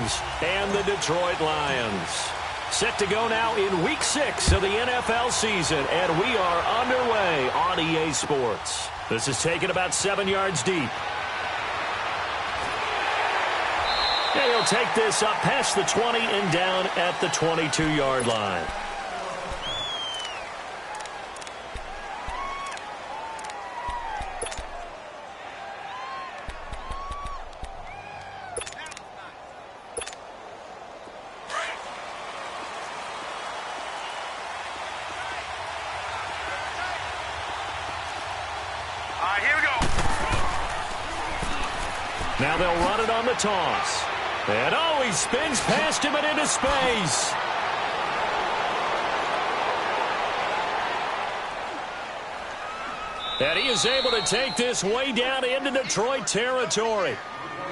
Vikings and the Detroit Lions. Set to go now in Week 6 of the NFL season, and we are underway on EA Sports. This is taken about 7 yards deep. And he'll take this up past the 20 and down at the 22-yard line. Here we go. Now they'll run it on the toss. And oh, he spins past him and into space. And he is able to take this way down into Detroit territory.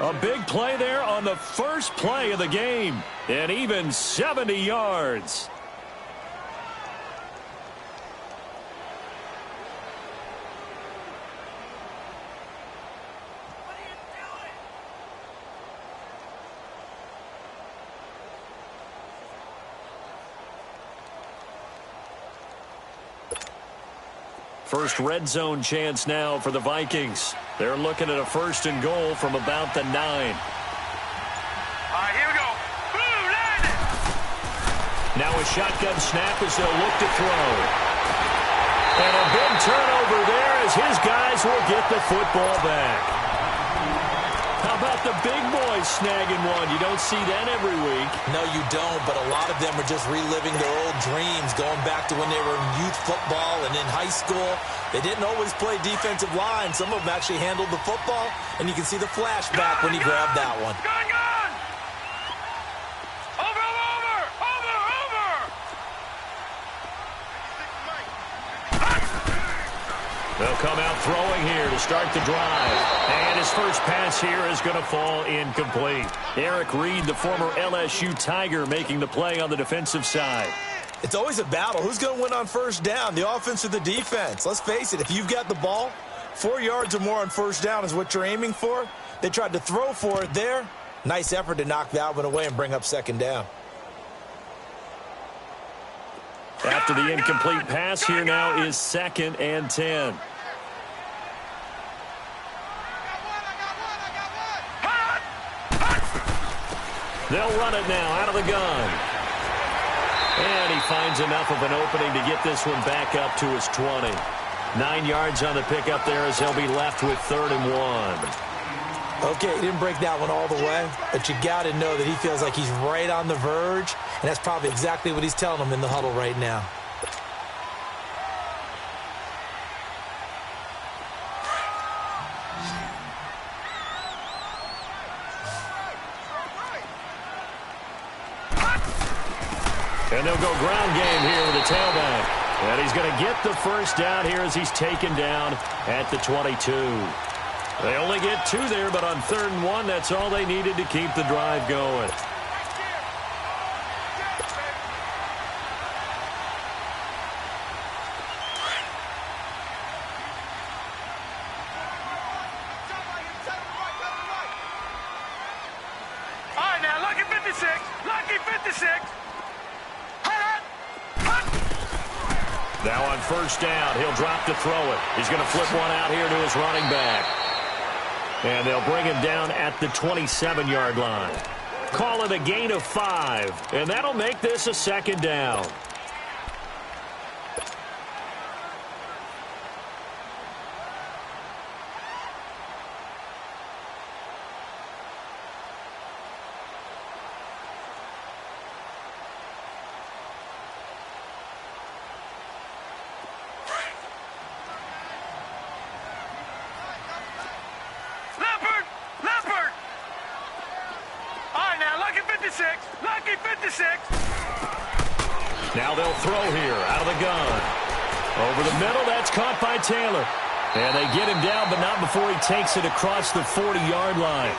A big play there on the first play of the game. And even 70 yards. First red zone chance now for the Vikings. They're looking at a 1st and goal from about the 9. Here we go. Boom, landed. Now a shotgun snap as they'll look to throw. And a big turnover there as his guys will get the football back. How about the big boys snagging one? You don't see that every week. No, you don't, but a lot of them are just reliving their old dreams, going back to when they were in youth football and in high school. They didn't always play defensive line. Some of them actually handled the football, and you can see the flashback when he grabbed that one. Gun! Over! They'll come out throwing here to start the drive. And his first pass here is going to fall incomplete. Eric Reed, the former LSU Tiger, making the play on the defensive side. It's always a battle. Who's going to win on first down, the offense or the defense? Let's face it, if you've got the ball, 4 yards or more on first down is what you're aiming for. They tried to throw for it there. Nice effort to knock that one away and bring up 2nd down. After the incomplete pass, here now is 2nd and 10. They'll run it now out of the gun. And he finds enough of an opening to get this one back up to his 20. 9 yards on the pickup there as he'll be left with 3rd and 1. Okay, he didn't break that one all the way, but you got to know that he feels like he's right on the verge, and that's probably exactly what he's telling them in the huddle right now. And they'll go ground game here with the tailback. And he's going to get the first down here as he's taken down at the 22. They only get 2 there, but on 3rd and 1, that's all they needed to keep the drive going. All right, now, lucky 56. Lucky 56. Now on first down, he'll drop to throw it. He's going to flip one out here to his running back. And they'll bring him down at the 27-yard line. Call it a gain of 5, and that'll make this a 2nd down. Lucky 56. Now they'll throw here out of the gun. Over the middle, that's caught by Taylor. And they get him down, but not before he takes it across the 40-yard line.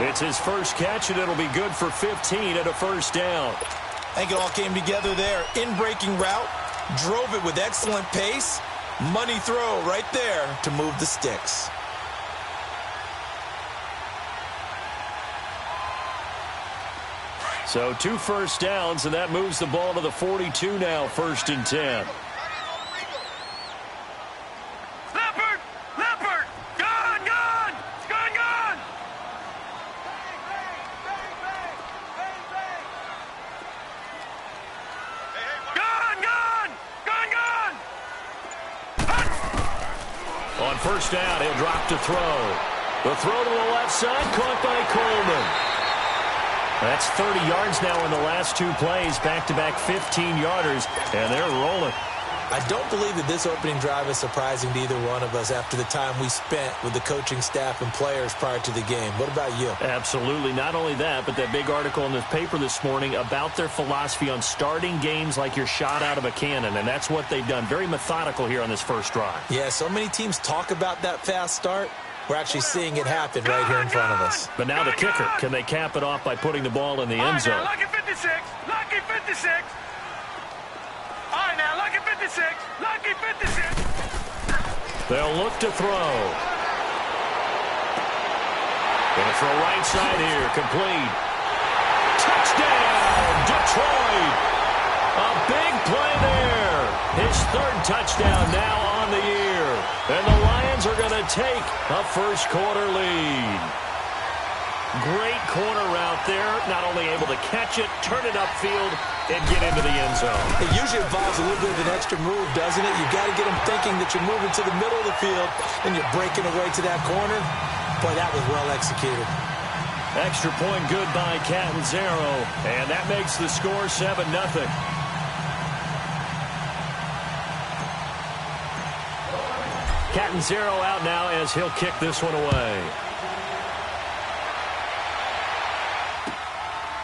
It's his first catch, and it'll be good for 15 at a first down. I think it all came together there. In-breaking route, drove it with excellent pace. Money throw right there to move the sticks. So 2 first downs, and that moves the ball to the 42 now, 1st and 10. Leopard! Leopard! Gun! Gun! Gun! Gun! Gun! Gun! Gun! Gun! On 1st down, he'll drop to throw. The throw to the left side, caught by Coleman. That's 30 yards now in the last 2 plays, back-to-back 15-yarders, and they're rolling. I don't believe that this opening drive is surprising to either one of us after the time we spent with the coaching staff and players prior to the game. What about you? Absolutely. Not only that, but that big article in the paper this morning about their philosophy on starting games like you're shot out of a cannon, and that's what they've done. Very methodical here on this first drive. Yeah, so many teams talk about that fast start. We're actually seeing it happen right here in front of us. But now the kicker. Can they cap it off by putting the ball in the end zone? Lucky 56. Lucky 56. All right, now, lucky 56. Lucky 56. They'll look to throw. Gonna throw right side here. Complete. Touchdown, Detroit. A big play there. His 3rd touchdown now on the year. And the Lions are going to take a first-quarter lead. Great corner route there. Not only able to catch it, turn it upfield, and get into the end zone. It usually involves a little bit of an extra move, doesn't it? You've got to get them thinking that you're moving to the middle of the field and you're breaking away to that corner. Boy, that was well executed. Extra point good by Catanzaro, and that makes the score 7-0. Catanzaro out now as he'll kick this one away.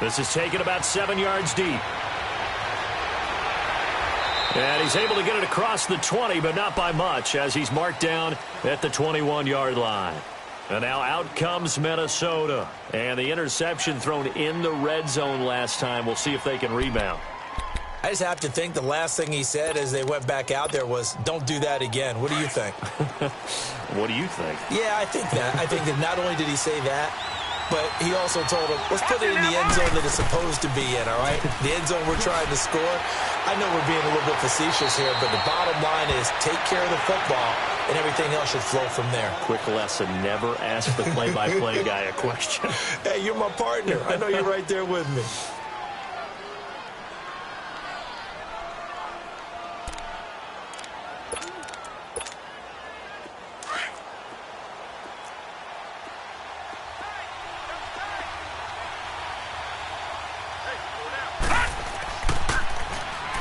This is taken about 7 yards deep. And he's able to get it across the 20, but not by much, as he's marked down at the 21-yard line. And now out comes Minnesota. And the interception thrown in the red zone last time. We'll see if they can rebound. I just have to think the last thing he said as they went back out there was, don't do that again. What do you think? What do you think? Yeah, I think that. I think that not only did he say that, but he also told him, let's put it in the end zone that it's supposed to be in, all right? The end zone we're trying to score. I know we're being a little bit facetious here, but the bottom line is take care of the football, and everything else should flow from there. Quick lesson, never ask the play-by-play guy a question. Hey, you're my partner. I know you're right there with me.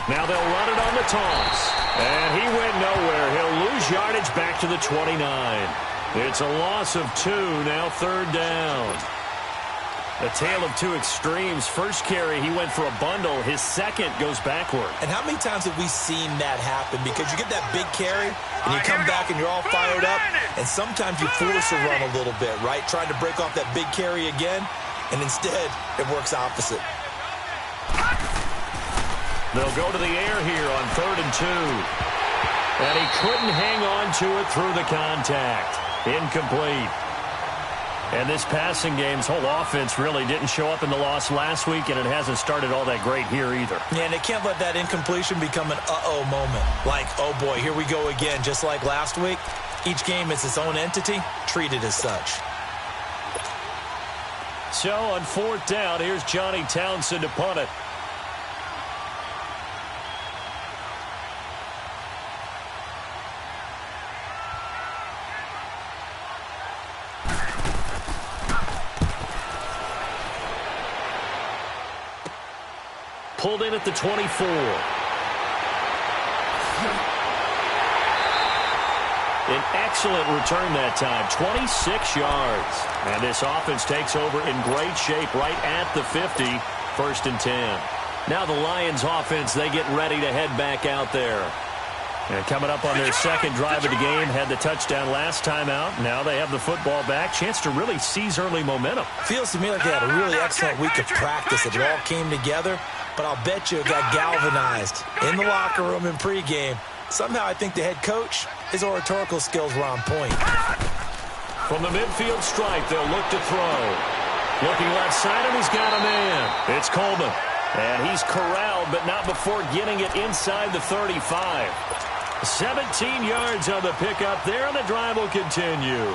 Now they'll run it on the toss. And he went nowhere. He'll lose yardage back to the 29. It's a loss of 2, now 3rd down. A tale of 2 extremes. First carry, he went for a bundle. His second goes backward. And how many times have we seen that happen? Because you get that big carry, and you come back and you're all fired up, and sometimes you force a run a little bit, right? Trying to break off that big carry again, and instead it works opposite. They'll go to the air here on 3rd and 2. And he couldn't hang on to it through the contact. Incomplete. And this passing game's whole offense really didn't show up in the loss last week, and it hasn't started all that great here either. Yeah, and they can't let that incompletion become an uh-oh moment. Like, oh boy, here we go again, just like last week. Each game is its own entity, treated as such. So on 4th down, here's Johnny Townsend to punt it. Pulled in at the 24. An excellent return that time, 26 yards. And this offense takes over in great shape right at the 50, 1st and 10. Now the Lions offense, they get ready to head back out there. And coming up on their second drive of the game, had the touchdown last time out. Now they have the football back. Chance to really seize early momentum. Feels to me like they had a really excellent week of practice. It all came together, but I'll bet you it got galvanized in the locker room in pregame. Somehow I think the head coach, his oratorical skills were on point. From the midfield stripe, they'll look to throw. Looking left side, and he's got a man. It's Coleman. And he's corralled, but not before getting it inside the 35. 17 yards on the pickup there, and the drive will continue.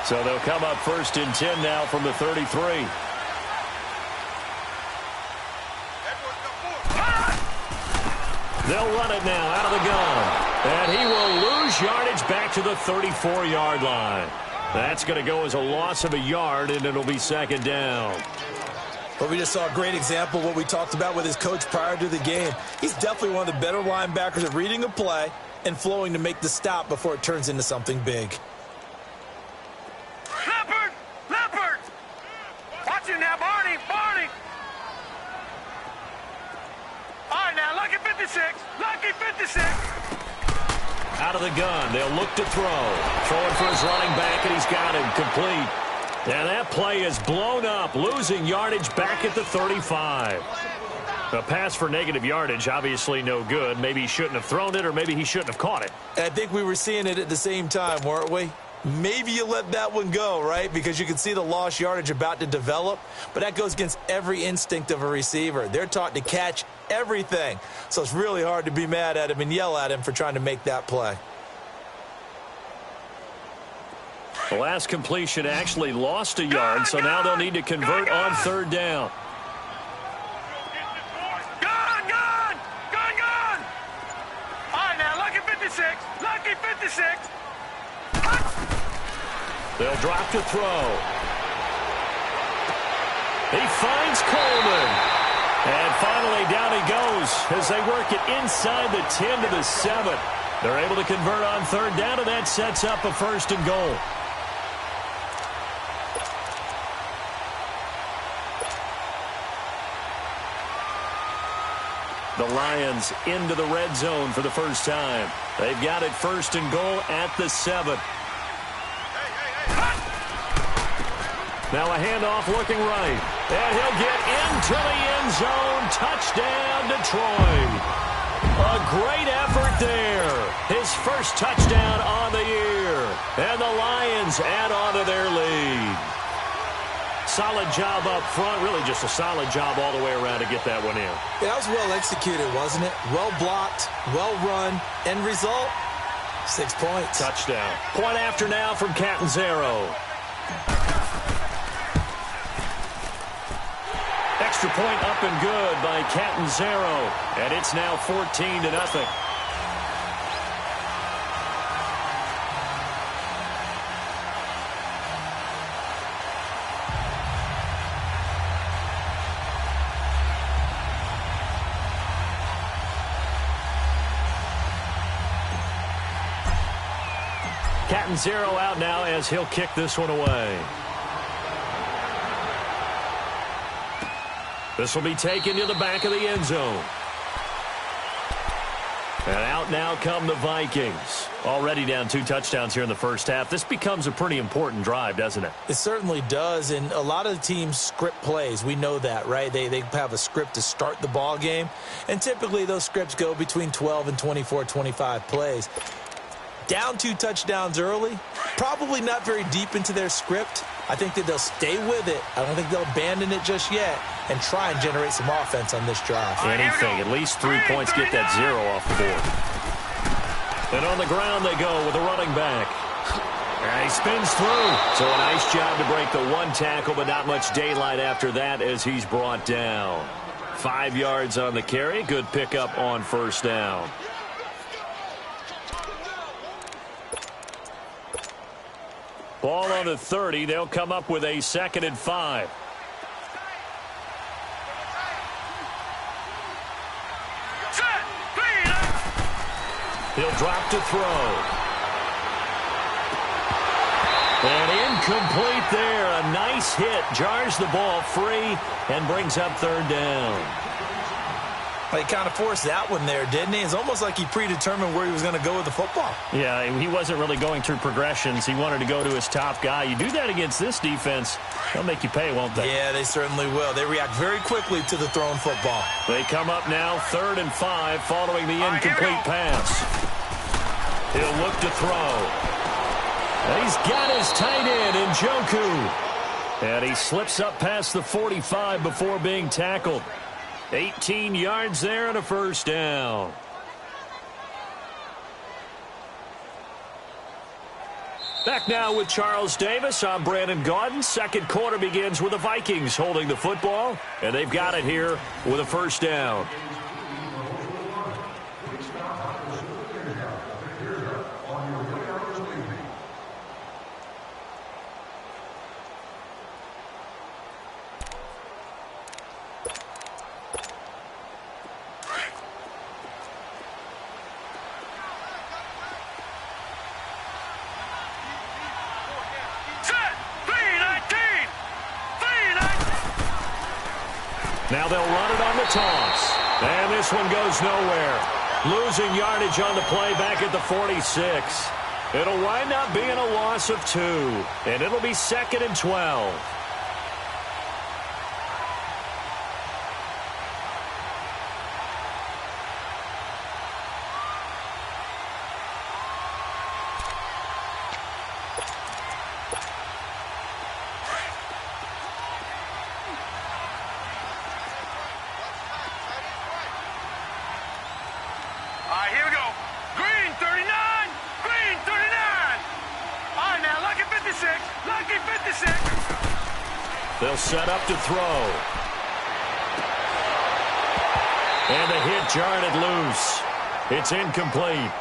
So they'll come up 1st and 10 now from the 33. They'll run it now out of the gun. And he will lose yardage back to the 34-yard line. That's going to go as a loss of a yard, and it'll be 2nd down. But we just saw a great example of what we talked about with his coach prior to the game. He's definitely one of the better linebackers at reading a play and flowing to make the stop before it turns into something big. Leopard! Watch him now, Barney! All right, now, lucky 56! Out of the gun, they'll look to throw. Throwing for his running back, and he's got him complete. And that play is blown up, losing yardage back at the 35. A pass for negative yardage, obviously no good. Maybe he shouldn't have thrown it, or maybe he shouldn't have caught it. I think we were seeing it at the same time, weren't we? Maybe you let that one go, right? Because you can see the lost yardage about to develop. But that goes against every instinct of a receiver. They're taught to catch everything. So it's really hard to be mad at him and yell at him for trying to make that play. The last completion actually lost a yard, so now they'll need to convert on 3rd down. Gone! All right, now, lucky 56! They'll drop to throw. He finds Coleman. And finally down he goes as they work it inside the 10 to the 7. They're able to convert on 3rd down, and that sets up a 1st and goal. The Lions into the red zone for the first time. They've got it 1st and goal at the 7. Now a handoff looking right. And he'll get into the end zone. Touchdown, Detroit. A great effort there. His first touchdown on the year. And the Lions add on to their lead. Solid job up front. Really just a solid job all the way around to get that one in. Yeah, that was well executed, wasn't it? Well blocked, well run. End result, 6 points. Touchdown. Point after now from Catanzaro. Extra point up and good by Catanzaro. And it's now 14-0. Catanzaro out now as he'll kick this one away. This will be taken to the back of the end zone. And out now come the Vikings. Already down 2 touchdowns here in the first half. This becomes a pretty important drive, doesn't it? It certainly does, and a lot of the teams script plays. We know that, right? They have a script to start the ball game, and typically those scripts go between 12 and 24, 25 plays. Down 2 touchdowns early, probably not very deep into their script. I think that they'll stay with it. I don't think they'll abandon it just yet and try and generate some offense on this drive. Anything, at least 3 points, get that 0 off the board. And on the ground they go with a running back. And he spins through. So a nice job to break the 1 tackle, but not much daylight after that as he's brought down. 5 yards on the carry. Good pickup on 1st down. Ball on the 30. They'll come up with a 2nd and 5. He'll drop to throw. And incomplete there. A nice hit. Jars the ball free and brings up 3rd down. He kind of forced that one there, didn't he? It's almost like he predetermined where he was going to go with the football. Yeah, he wasn't really going through progressions. He wanted to go to his top guy. You do that against this defense, they'll make you pay, won't they? Yeah, they certainly will. They react very quickly to the thrown football. They come up now 3rd and 5 following the incomplete pass. He'll look to throw. And he's got his tight end in Njoku. And he slips up past the 45 before being tackled. 18 yards there and a first down. Back now with Charles Davis. I'm Brandon Gaudin. Second quarter begins with the Vikings holding the football. And they've got it here with a first down. Now they'll run it on the toss. And this one goes nowhere. Losing yardage on the play back at the 46. It'll wind up being a loss of 2. And it'll be 2nd and 12. Here we go. Green 39. Green 39. All right, now, lucky 56. Lucky 56. They'll set up to throw. And the hit jarred it loose. It's incomplete.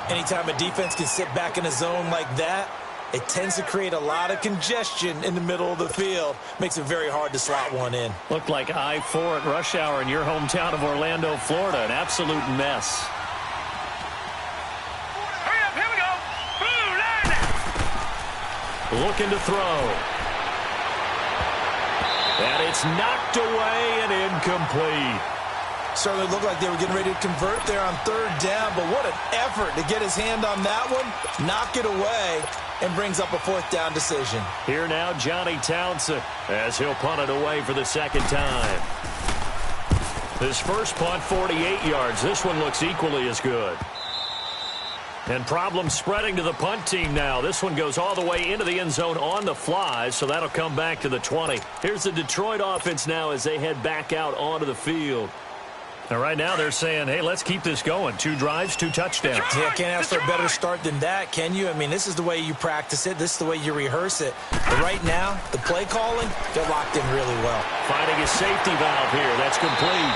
Anytime a defense can sit back in a zone like that, it tends to create a lot of congestion in the middle of the field. Makes it very hard to slot one in. Looked like I-4 at rush hour in your hometown of Orlando, Florida. An absolute mess. Hurry up, here we go. Blue line. Looking to throw. And it's knocked away and incomplete. Certainly looked like they were getting ready to convert there on 3rd down, but what an effort to get his hand on that one, knock it away, and brings up a 4th down decision. Here now, Johnny Townsend, as he'll punt it away for the 2nd time. His first punt, 48 yards. This one looks equally as good. And problems spreading to the punt team now. This one goes all the way into the end zone on the fly, so that'll come back to the 20. Here's the Detroit offense now as they head back out onto the field. Now, right now, they're saying, hey, let's keep this going. 2 drives, 2 touchdowns. Yeah, can't ask for a better start than that, can you? I mean, this is the way you practice it. This is the way you rehearse it. But right now, the play calling, they're locked in really well. Finding a safety valve here. That's complete.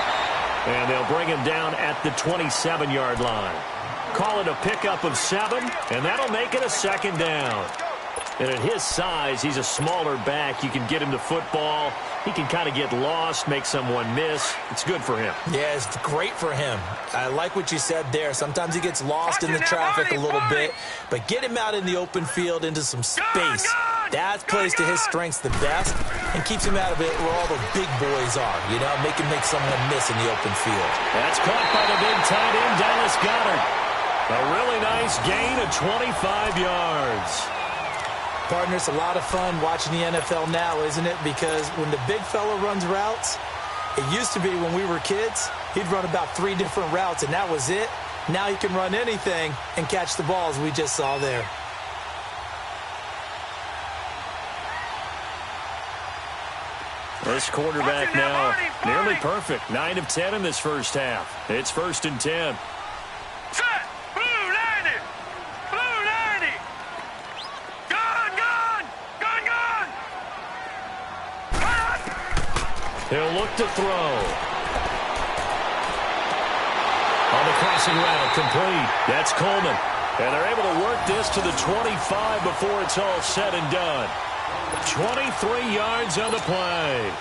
And they'll bring him down at the 27-yard line. Call it a pickup of 7, and that'll make it a 2nd down. And at his size, he's a smaller back. You can get him the football. He can kind of get lost, make someone miss. It's good for him. Yeah, it's great for him. I like what you said there. Sometimes he gets lost in the traffic a little bit, but get him out in the open field into some space. That plays to his strengths the best and keeps him out of it where all the big boys are, you know, make someone miss in the open field. That's caught by the big tight end, Dallas Goedert. A really nice gain of 25 yards. Partner, it's a lot of fun watching the NFL now, isn't it? Because when the big fella runs routes, it used to be when we were kids, he'd run about 3 different routes, and that was it. Now he can run anything and catch the balls we just saw there. This quarterback now nearly perfect. 9 of 10 in this first half. It's 1st and 10. Set. Blue 90. Blue 90. Gone, gone. Gone, gone. Pass. He'll look to throw. On the crossing route, complete. That's Coleman. And they're able to work this to the 25 before it's all said and done. 23 yards on the play.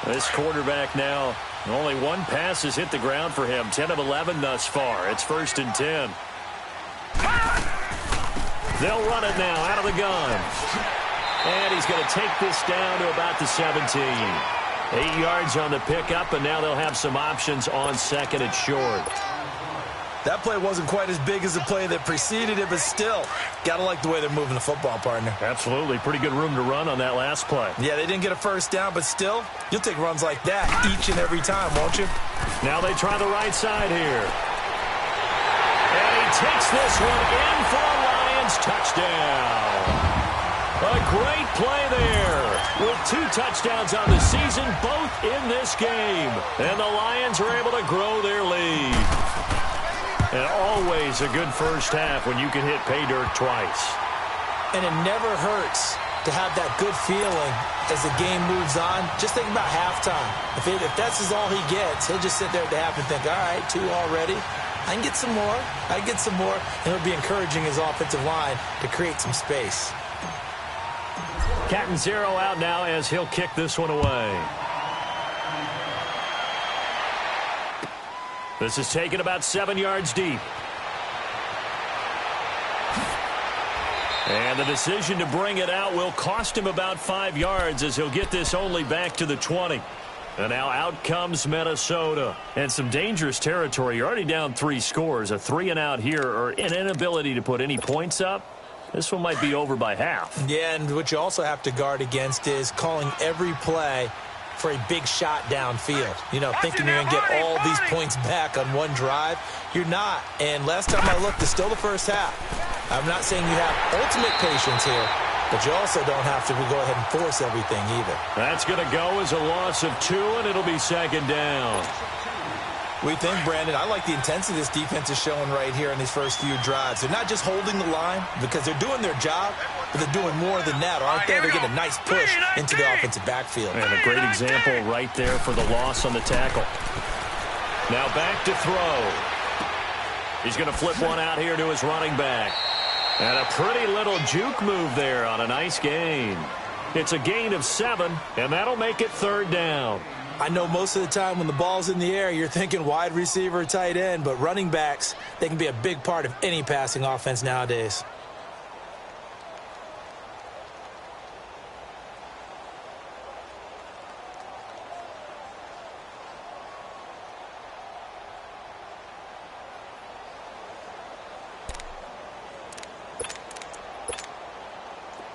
This quarterback now, only 1 pass has hit the ground for him. 10 of 11 thus far. It's 1st and 10. They'll run it now out of the gun. And he's going to take this down to about the 17. 8 yards on the pickup, and now they'll have some options on 2nd and short. That play wasn't quite as big as the play that preceded it, but still, got to like the way they're moving the football, partner. Absolutely. Pretty good room to run on that last play. Yeah, they didn't get a first down, but still, you'll take runs like that each and every time, won't you? Now they try the right side here. And he takes this one in for a Lions touchdown. A great play there with 2 touchdowns on the season, both in this game. And the Lions are able to grow their lead. And always a good first half when you can hit pay dirt twice. And it never hurts to have that good feeling as the game moves on. Just think about halftime. If that's all he gets, he'll just sit there at the half and think, all right, 2 already. I can get some more. I can get some more. And it'll be encouraging his offensive line to create some space. Cat and 0 out now as he'll kick this one away. This is taken about 7 yards deep. And the decision to bring it out will cost him about 5 yards as he'll get this only back to the 20. And now out comes Minnesota. And some dangerous territory. You're already down 3 scores. A 3-and-out here or an inability to put any points up. This one might be over by half. Yeah, and what you also have to guard against is calling every play for a big shot downfield. You know, thinking you're going to get all these points back on one drive. You're not. And last time I looked, it's still the first half. I'm not saying you have ultimate patience here, but you also don't have to go ahead and force everything either. That's going to go as a loss of 2, and it'll be 2nd down. We think, Brandon, I like the intensity this defense is showing right here in these first few drives. They're not just holding the line because they're doing their job, but they're doing more than that, aren't they? They're getting a nice push into the offensive backfield. And a great example right there for the loss on the tackle. Now back to throw. He's going to flip one out here to his running back. And a pretty little juke move there on a nice gain. It's a gain of 7, and that'll make it 3rd down. I know most of the time when the ball's in the air, you're thinking wide receiver, tight end, but running backs, they can be a big part of any passing offense nowadays.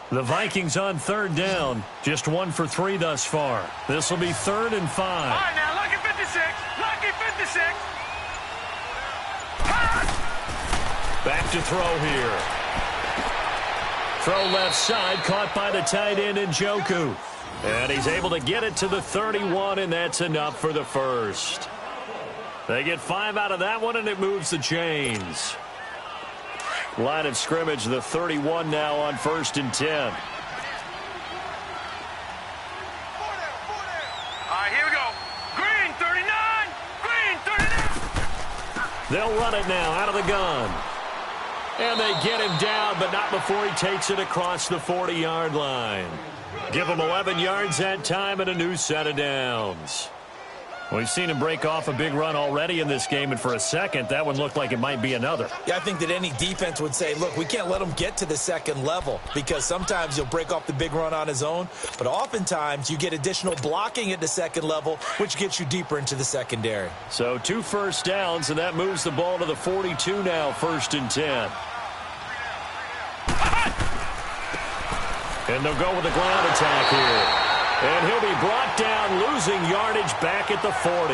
The Vikings on 3rd down. Just 1 for 3 thus far. This will be 3rd and 5. All right, now, lucky 56. Lucky 56. Back to throw here. Throw left side, caught by the tight end Njoku. And he's able to get it to the 31, and that's enough for the first. They get 5 out of that one, and it moves the chains. Line of scrimmage, the 31 now on 1st and 10. All right, here we go. Green 39. Green 39. They'll run it now out of the gun. And they get him down, but not before he takes it across the 40-yard line. Give him 11 yards that time and a new set of downs. We've seen him break off a big run already in this game, and for a second, that one looked like it might be another. Yeah, I think that any defense would say, look, we can't let him get to the second level because sometimes he'll break off the big run on his own, but oftentimes you get additional blocking at the second level, which gets you deeper into the secondary. So 2 first downs, and that moves the ball to the 42 now, 1st and 10. And they'll go with the ground attack here. And he'll be brought down, losing yardage back at the 40.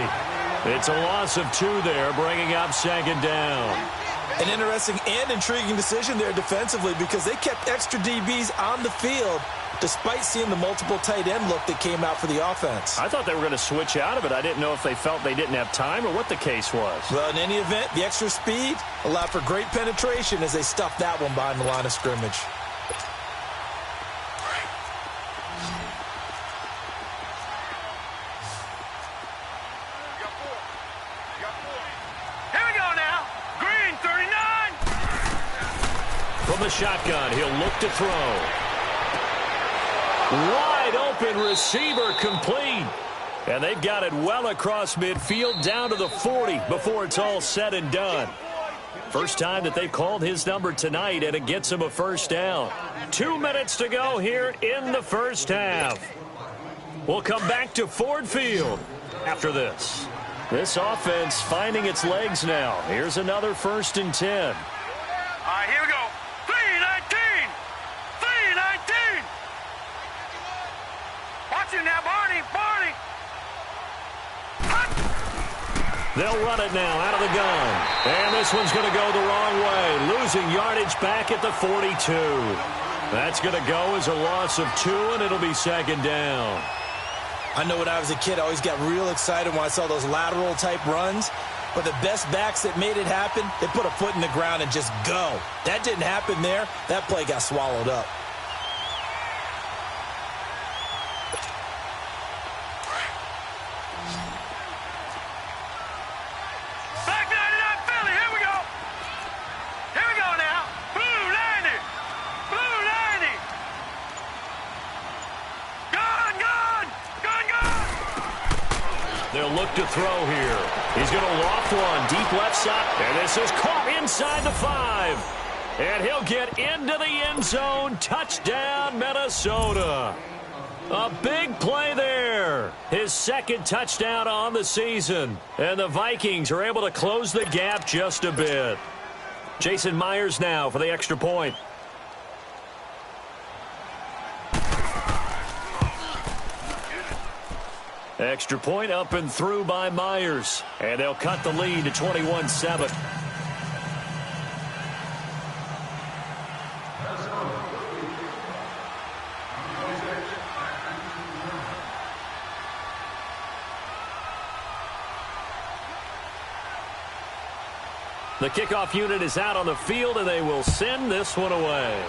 It's a loss of 2 there, bringing up 2nd down. An interesting and intriguing decision there defensively because they kept extra DBs on the field despite seeing the multiple tight end look that came out for the offense. I thought they were going to switch out of it. I didn't know if they felt they didn't have time or what the case was. Well, in any event, the extra speed allowed for great penetration as they stuffed that one behind the line of scrimmage. From the shotgun, he'll look to throw. Wide open receiver complete. And they've got it well across midfield down to the 40 before it's all said and done. First time that they've called his number tonight, and it gets him a first down. 2 minutes to go here in the first half. We'll come back to Ford Field after this. This offense finding its legs now. Here's another 1st and 10. All right, here we go. 3-19. 3-19. Watch it now, Barney. Barney. They'll run it now out of the gun. And this one's going to go the wrong way. Losing yardage back at the 42. That's going to go as a loss of 2, and it'll be 2nd down. I know when I was a kid, I always got real excited when I saw those lateral-type runs. But the best backs that made it happen, they put a foot in the ground and just go. That didn't happen there. That play got swallowed up. Back 99 Philly. Here we go. Here we go now. Blue 90. Blue 90. Gun, gun. Gun, gun. They'll look to throw here. He's going to loft one deep left side. And this is caught inside the 5. And he'll get into the end zone. Touchdown, Minnesota. A big play there. His 2nd touchdown on the season. And the Vikings are able to close the gap just a bit. Jason Myers now for the extra point. Extra point up and through by Myers. And they'll cut the lead to 21-7. The kickoff unit is out on the field, and they will send this one away.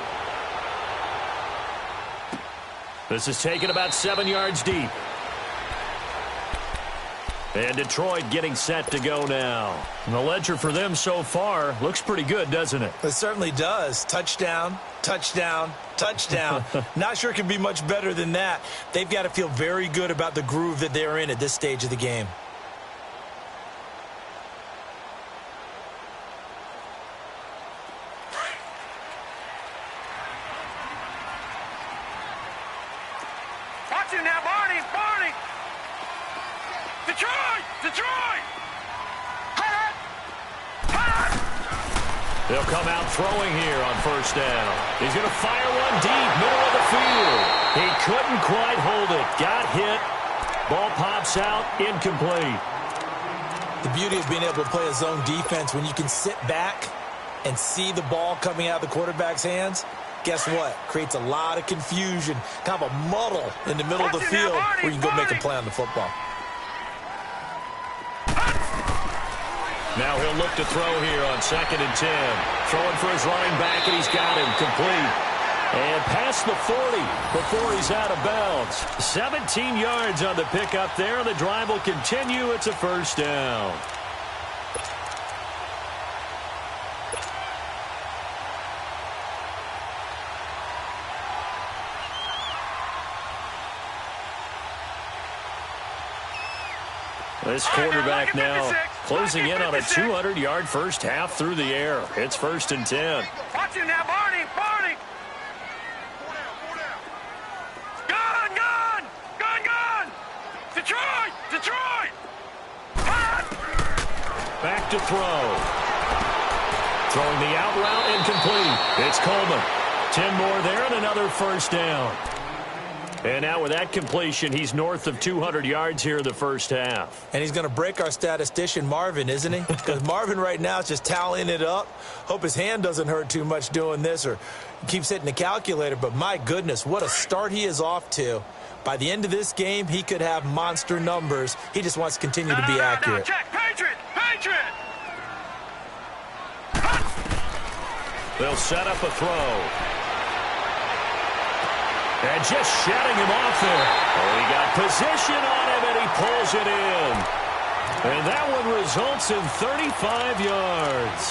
This is taken about 7 yards deep. And Detroit getting set to go now. And the ledger for them so far looks pretty good, doesn't it? It certainly does. Touchdown, touchdown, touchdown. Not sure it can be much better than that. They've got to feel very good about the groove that they're in at this stage of the game. Watch it now, Barney. Barney. Detroit. Detroit. Hot. Hot. They'll come out throwing here on 1st down. He's going to fire one deep, middle of the field. He couldn't quite hold it. Got hit. Ball pops out, incomplete. The beauty of being able to play a zone defense when you can sit back and see the ball coming out of the quarterback's hands, guess what? Creates a lot of confusion, kind of a muddle in the middle of the field where you can go make a play on the football. Now he'll look to throw here on 2nd and 10. Throwing for his running back, and he's got him complete. And past the 40 before he's out of bounds. 17 yards on the pickup there. The drive will continue. It's a 1st down. This quarterback now closing in on a 200-yard first half through the air. It's 1st and 10. Watch him now, Barney. Barney. Gun, gun. Gun, gun. Detroit. Detroit. Hot. Back to throw. Throwing the out route incomplete. It's Coleman. 10 more there and another 1st down. And now with that completion, he's north of 200 yards here in the first half. And he's going to break our statistician, Marvin, isn't he? Because Marvin right now is just tallying it up. Hope his hand doesn't hurt too much doing this or keeps hitting the calculator. But my goodness, what a start he is off to. By the end of this game, he could have monster numbers. He just wants to continue to be accurate. Check. Patriot. Patriot. They'll set up a throw. And just shutting him off there. Oh, he got position on him, and he pulls it in. And that one results in 35 yards.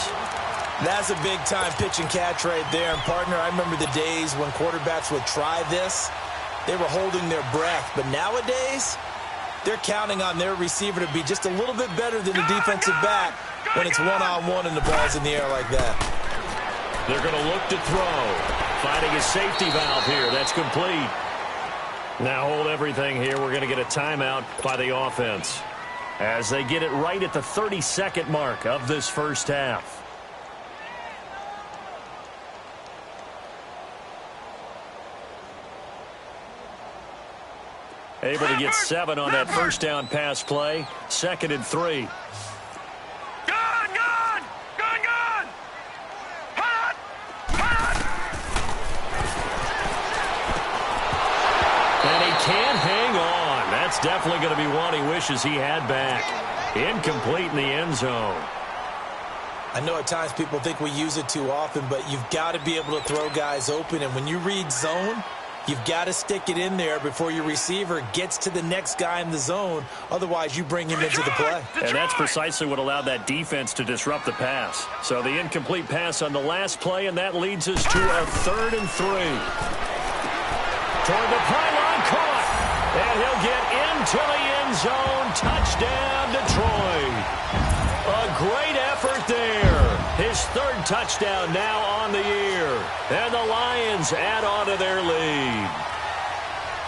That's a big-time pitch and catch right there. And, partner, I remember the days when quarterbacks would try this. They were holding their breath. But nowadays, they're counting on their receiver to be just a little bit better than the defensive back when it's one-on-one and the ball's in the air like that. They're going to look to throw. Finding a safety valve here. That's complete. Now hold everything here. We're going to get a timeout by the offense. as they get it right at the 30-second mark of this first half. Able to get 7 on that first down pass play. 2nd and 3. And he can't hang on. That's definitely going to be one he wishes he had back. Incomplete in the end zone. I know at times people think we use it too often, but you've got to be able to throw guys open. And when you read zone, you've got to stick it in there before your receiver gets to the next guy in the zone. Otherwise, you bring him into the play. And that's precisely what allowed that defense to disrupt the pass. So the incomplete pass on the last play, and that leads us to a 3rd and 3. Toward the pylon, caught. And he'll get into the end zone. Touchdown, Detroit. A great effort there. His 3rd touchdown now on the year. And the Lions add on to their lead.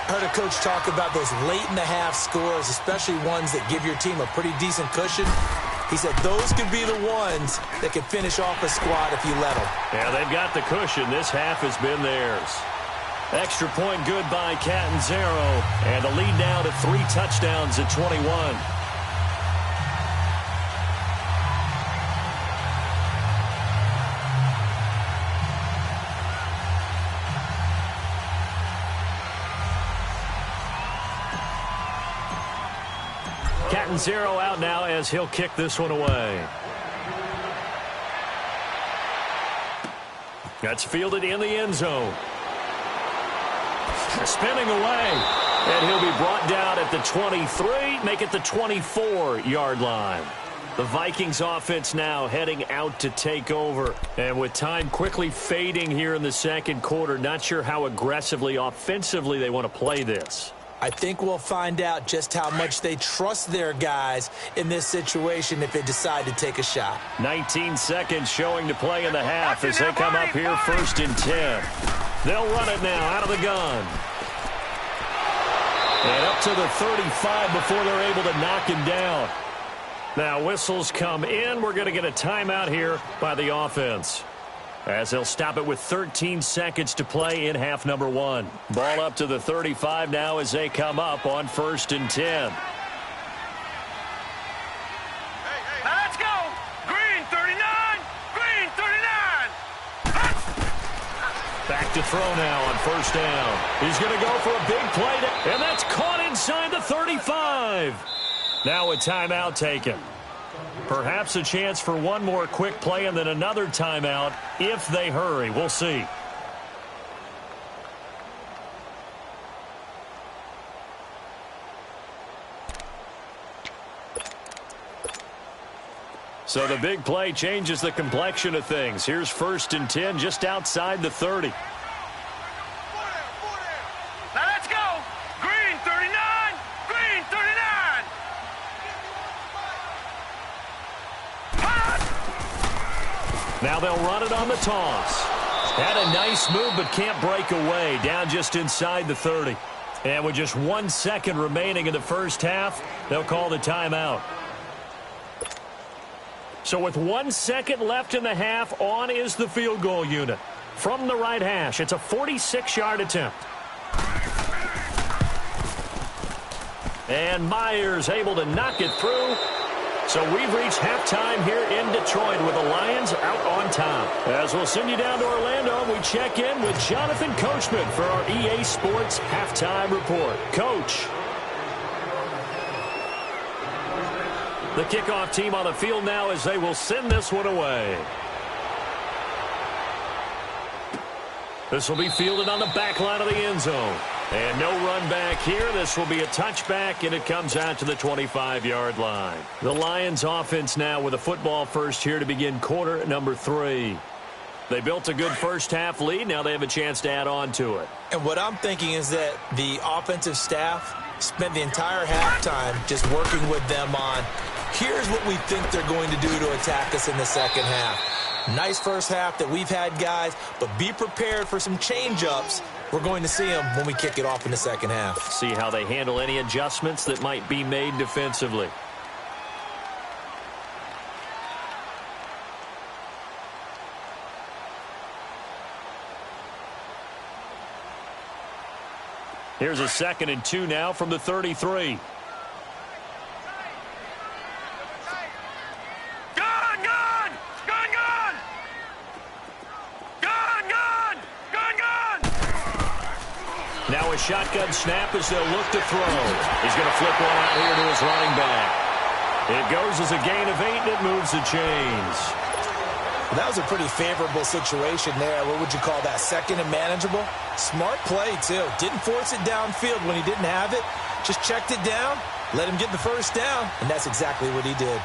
I heard a coach talk about those late-in-the-half scores, especially ones that give your team a pretty decent cushion. He said those could be the ones that could finish off a squad if you let them. Yeah, they've got the cushion. This half has been theirs. Extra point good by Catanzaro. And the lead now to 3 touchdowns at 21. Catanzaro out now as he'll kick this one away. That's fielded in the end zone. Spinning away. And he'll be brought down at the 23, make it the 24-yard line. The Vikings offense now heading out to take over. And with time quickly fading here in the second quarter, not sure how aggressively, offensively they want to play this. I think we'll find out just how much they trust their guys in this situation if they decide to take a shot. 19 seconds showing to play in the half as they come up here 1st and 10. They'll run it now out of the gun. And up to the 35 before they're able to knock him down. Now whistles come in. We're going to get a timeout here by the offense, as they'll stop it with 13 seconds to play in half number 1. Ball up to the 35 now as they come up on 1st and 10. Now let's go. Green 39. Green 39. Back to throw now on 1st down. He's going to go for a big play, and that's caught inside the 35. Now a timeout taken. Perhaps a chance for one more quick play and then another timeout if they hurry. We'll see. So the big play changes the complexion of things. Here's 1st and 10 just outside the 30. Now let's go. Green 39. Green 39. Now they'll run it on the toss. Had a nice move but can't break away. Down just inside the 30. And with just 1 second remaining in the first half, they'll call the timeout. So with 1 second left in the half, on is the field goal unit. From the right hash, it's a 46-yard attempt. And Myers able to knock it through. So we've reached halftime here in Detroit with the Lions out on top. As we'll send you down to Orlando, we check in with Jonathan Coachman for our EA Sports Halftime Report. Coach. The kickoff team on the field now as they will send this one away. This will be fielded on the back line of the end zone. And no run back here. This will be a touchback, and it comes out to the 25-yard line. The Lions offense now with a football first here to begin quarter number 3. They built a good first half lead. Now they have a chance to add on to it. And what I'm thinking is that the offensive staff spent the entire halftime just working with them on, here's what we think they're going to do to attack us in the second half. Nice first half that we've had, guys, but be prepared for some change-ups. We're going to see them when we kick it off in the second half. See how they handle any adjustments that might be made defensively. Here's a 2nd and 2 now from the 33. Now a shotgun snap as they'll look to throw. He's going to flip one out here to his running back. It goes as a gain of 8, and it moves the chains. That was a pretty favorable situation there. What would you call that? 2nd and manageable? Smart play, too. Didn't force it downfield when he didn't have it. Just checked it down, let him get the first down, and that's exactly what he did.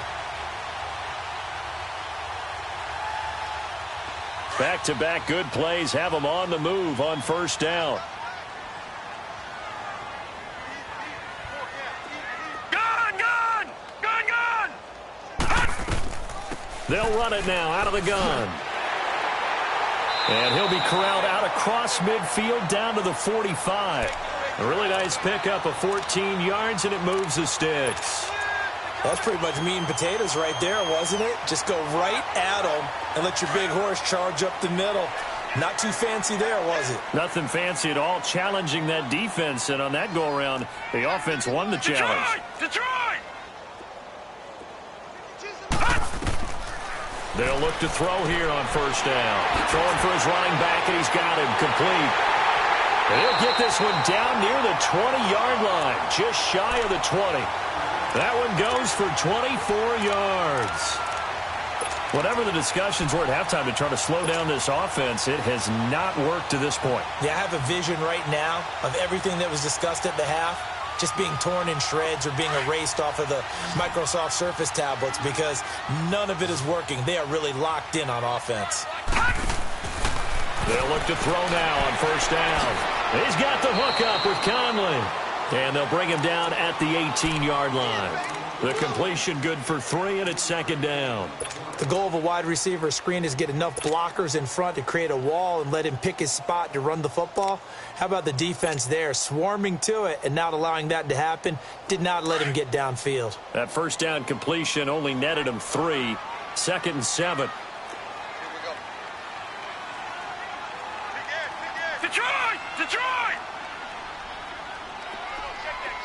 Back-to-back good plays have him on the move on first down. They'll run it now out of the gun. And he'll be corralled out across midfield down to the 45. A really nice pickup of 14 yards, and it moves the sticks. That's pretty much meat and potatoes right there, wasn't it? Just go right at them and let your big horse charge up the middle. Not too fancy there, was it? Nothing fancy at all, challenging that defense. And on that go-around, the offense won the challenge. Detroit! They'll look to throw here on first down. Throwing for his running back, and he's got him complete. And he'll get this one down near the 20-yard line, just shy of the 20. That one goes for 24 yards. Whatever the discussions were at halftime to try to slow down this offense, it has not worked to this point. Yeah, I have a vision right now of everything that was discussed at the half just being torn in shreds or being erased off of the Microsoft Surface tablets because none of it is working. They are really locked in on offense. They'll look to throw now on first down. He's got the hook up with Conley. And they'll bring him down at the 18-yard line. The completion good for 3, and it's 2nd down. The goal of a wide receiver screen is get enough blockers in front to create a wall and let him pick his spot to run the football. How about the defense there, swarming to it and not allowing that to happen? Did not let him get downfield. That first down completion only netted him 3. 2nd and 7. Detroit! Detroit!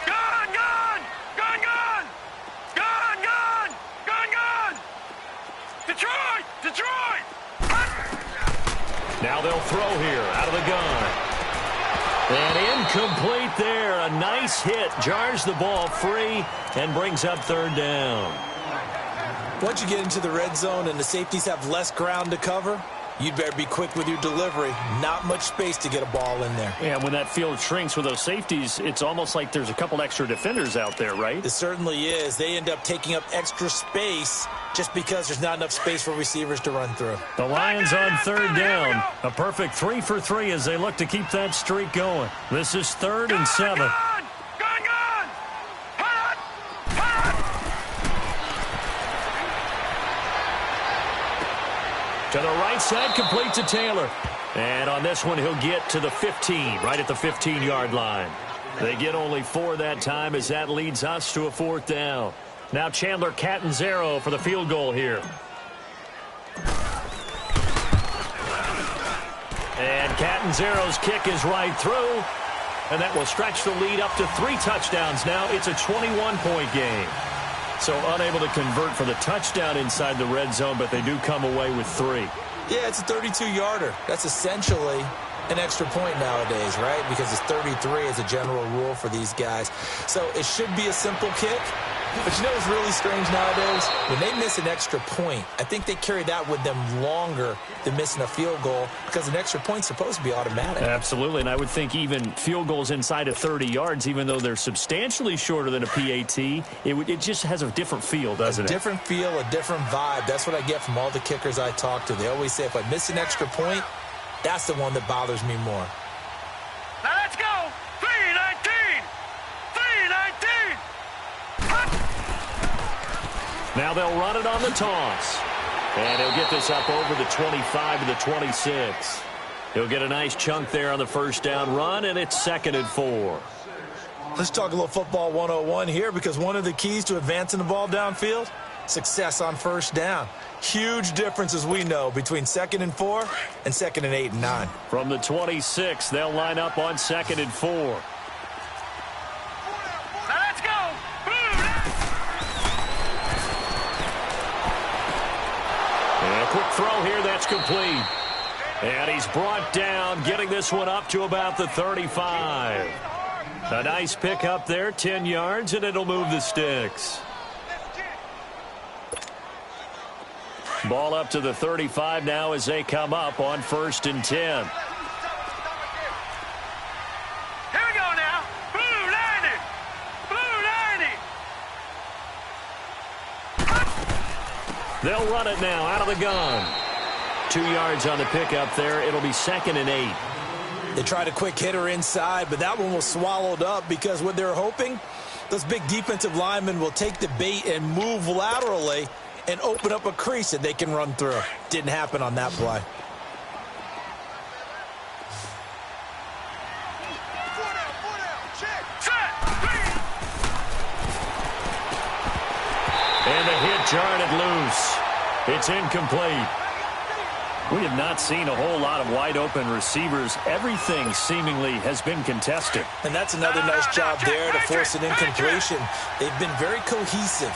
Gun! Gun! Gun! Gun! Gun! Gun! Gun! Gun! Detroit! Detroit! Now they'll throw here out of the gun. And incomplete there. A nice hit. Jars the ball free and brings up 3rd down. Once you get into the red zone and the safeties have less ground to cover, you'd better be quick with your delivery. Not much space to get a ball in there. Yeah, when that field shrinks with those safeties, it's almost like there's a couple extra defenders out there, right? It certainly is. They end up taking up extra space just because there's not enough space for receivers to run through. The Lions on 3rd down. A perfect 3 for 3 as they look to keep that streak going. This is 3rd and 7. Gun! Gun! Gun! Hot! Hot! To the right side, complete to Taylor. And on this one, he'll get to the 15, right at the 15-yard line. They get only 4 that time as that leads us to a 4th down. Now Chandler Catanzaro for the field goal here. And Catanzaro's kick is right through. And that will stretch the lead up to 3 touchdowns now. It's a 21-point game. So unable to convert for the touchdown inside the red zone, but they do come away with 3. Yeah, it's a 32-yarder. That's essentially an extra point nowadays, right? Because it's 33 as a general rule for these guys. So it should be a simple kick. But you know what's really strange nowadays? When they miss an extra point, I think they carry that with them longer than missing a field goal because an extra point's supposed to be automatic. Absolutely, and I would think even field goals inside of 30 yards, even though they're substantially shorter than a PAT, it just has a different feel, doesn't it? A different feel, a different vibe. That's what I get from all the kickers I talk to. They always say if I miss an extra point, that's the one that bothers me more. Now let's go! 3-19! 3-19! Now they'll run it on the toss. And he'll get this up over the 25 to the 26. He'll get a nice chunk there on the first down run, and it's 2nd and 4. Let's talk a little football 101 here because one of the keys to advancing the ball downfield, success on first down. Huge difference, as we know, between 2nd and 4 and 2nd and 8 and 9. From the 26, they'll line up on 2nd and 4. throw here that's complete. And he's brought down, getting this one up to about the 35. A nice pickup there, 10 yards, and it'll move the sticks. Ball up to the 35 now as they come up on 1st and 10. Here we go now. Blue 90. Blue 90. They'll run it now out of the gun. 2 yards on the pickup there. It'll be 2nd and 8. They tried a quick hitter inside, but that one was swallowed up because what they're hoping, those big defensive linemen will take the bait and move laterally and open up a crease that they can run through. Didn't happen on that play. And the hit jarred it loose. It's incomplete. We have not seen a whole lot of wide-open receivers. Everything seemingly has been contested. And that's another nice job there to force an incompletion. They've been very cohesive,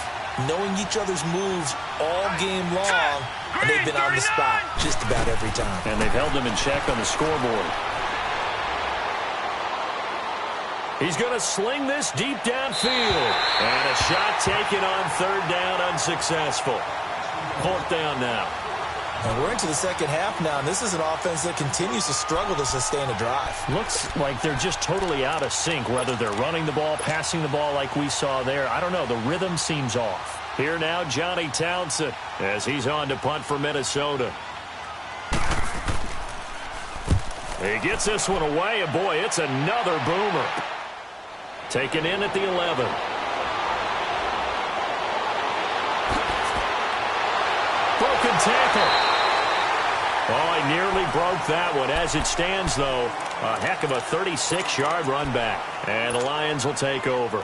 knowing each other's moves all game long, and they've been on the spot just about every time. And they've held them in check on the scoreboard. He's going to sling this deep downfield. And a shot taken on 3rd down, unsuccessful. 4th down now. And we're into the second half now, and this is an offense that continues to struggle to sustain a drive. Looks like they're just totally out of sync, whether they're running the ball, passing the ball like we saw there. I don't know. The rhythm seems off. Here now, Johnny Townsend, as he's on to punt for Minnesota. He gets this one away, and boy, it's another boomer. Taken in at the 11. Broken tackle. Oh, he nearly broke that one. As it stands, though, a heck of a 36-yard run back. And the Lions will take over.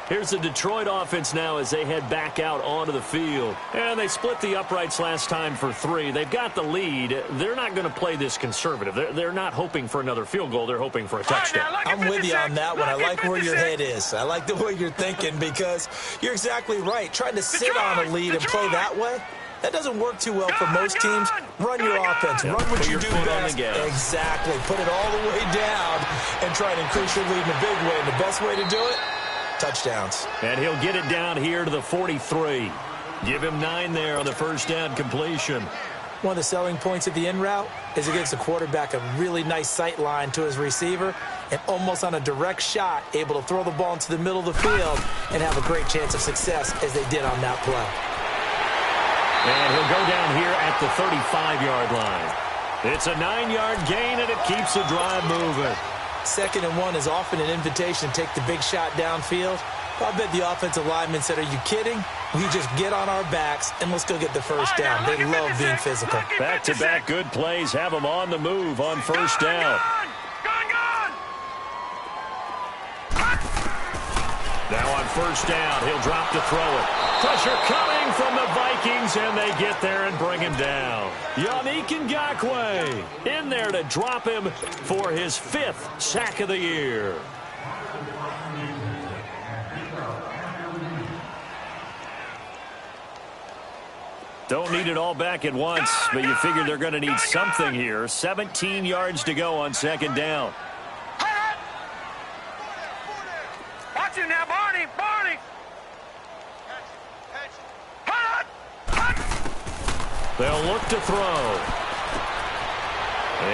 Here's the Detroit offense now as they head back out onto the field. And they split the uprights last time for 3. They've got the lead. They're not going to play this conservative. They're not hoping for another field goal. They're hoping for a touchdown. I'm with you on that one. I like where your head is. I like the way you're thinking because you're exactly right. Trying to sit on a lead and play that way, that doesn't work too well for most teams. Run your offense. Run what you do best. Exactly. Put it all the way down and try to increase your lead in a big way. And the best way to do it, touchdowns. And he'll get it down here to the 43. Give him 9 there on the 1st down completion. One of the selling points of the in route is it gives the quarterback a really nice sight line to his receiver and almost on a direct shot able to throw the ball into the middle of the field and have a great chance of success as they did on that play. And he'll go down here at the 35-yard line. It's a 9-yard gain, and it keeps the drive moving. 2nd and 1 is often an invitation to take the big shot downfield. I bet the offensive lineman said, are you kidding? We just get on our backs, and let's go get the 1st down. They love being physical. Back-to-back good plays have them on the move on 1st down. Now on 1st down, he'll drop to throw it. Pressure coming from the Vikings, and they get there and bring him down. Yannick Ngakoue in there to drop him for his 5th sack of the year. Don't need it all back at once, but you figure they're going to need something here. 17 yards to go on 2nd down. Watch him now, Barney. Barney. They'll look to throw.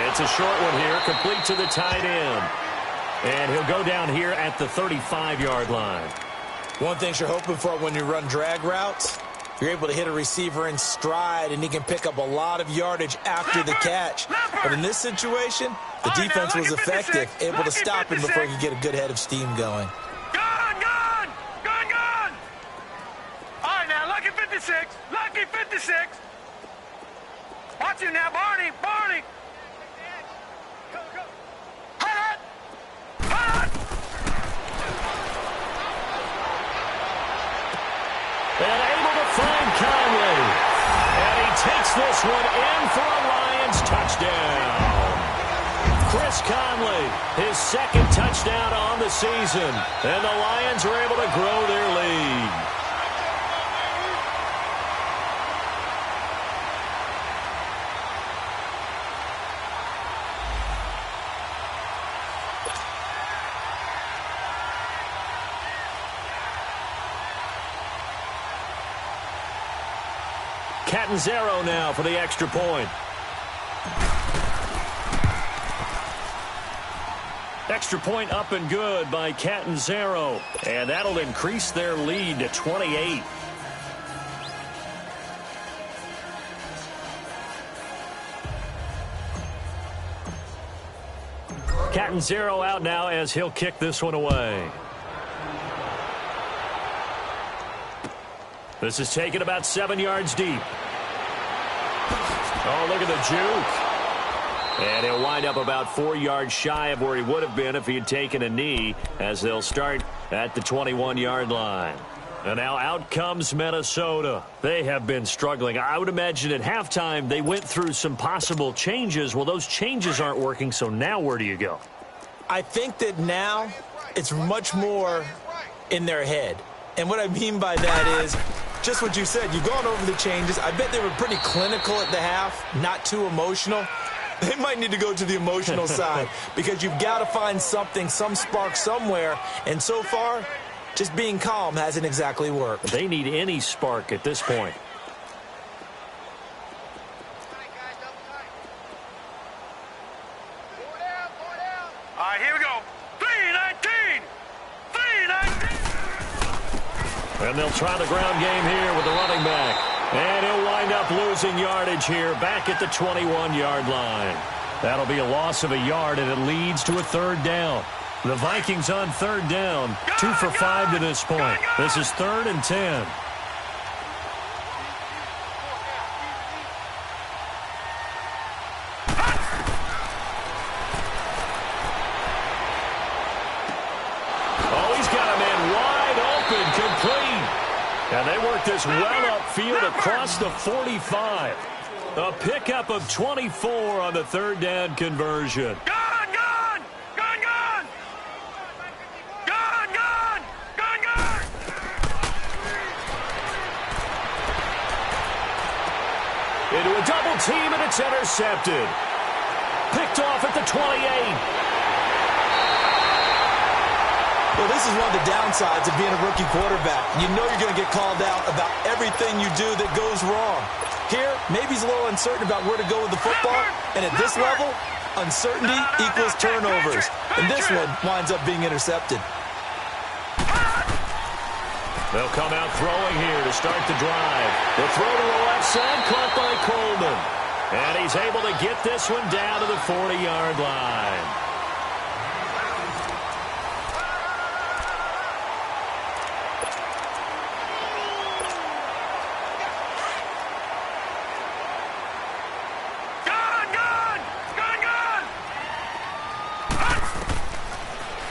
It's a short one here, complete to the tight end. And he'll go down here at the 35-yard line. One thing you're hoping for when you run drag routes, you're able to hit a receiver in stride, and he can pick up a lot of yardage after the catch. But in this situation, the defense was effective, able to stop him before he could get a good head of steam going. Gone! All right, now, lucky 56. Lucky 56. Watch him now, Barney. Barney. And able to find Conley. And he takes this one in for a Lions touchdown. Chris Conley, his 2nd touchdown on the season. And the Lions are able to grow their lead. Catanzaro now for the extra point. Extra point up and good by Catanzaro. And that'll increase their lead to 28. Catanzaro out now as he'll kick this one away. This is taken about 7 yards deep. Oh, look at the juke. And he'll wind up about 4 yards shy of where he would have been if he had taken a knee, as they'll start at the 21-yard line. And now out comes Minnesota. They have been struggling. I would imagine at halftime they went through some possible changes. Well, those changes aren't working, so now where do you go? I think that now it's much more in their head. And what I mean by that is just what you said. You've gone over the changes. I bet they were pretty clinical at the half, not too emotional. They might need to go to the emotional side because you've got to find something, some spark somewhere. And so far, just being calm hasn't exactly worked. They need any spark at this point. All right, here we go. 3-19. 3-19. And they'll try the ground game here with the running back. And he'll wind up losing yardage here back at the 21-yard line. That'll be a loss of a yard, and it leads to a third down. The Vikings on third down, 2 for 5 to this point. This is 3rd and 10. Oh, he's got a man wide open, complete. And they work this well upfield across the 45. A pickup of 24 on the third down conversion. Gone, gone. Gone, gone. Gone, gone. Gone, gone. Into a double team, and it's intercepted. Picked off at the 28. Well, this is one of the downsides of being a rookie quarterback. You know you're going to get called out about everything you do that goes wrong. Here, maybe he's a little uncertain about where to go with the football, and at this level, uncertainty equals turnovers. And this one winds up being intercepted. They'll come out throwing here to start the drive. The throw to the left side, caught by Coleman. And he's able to get this one down to the 40-yard line.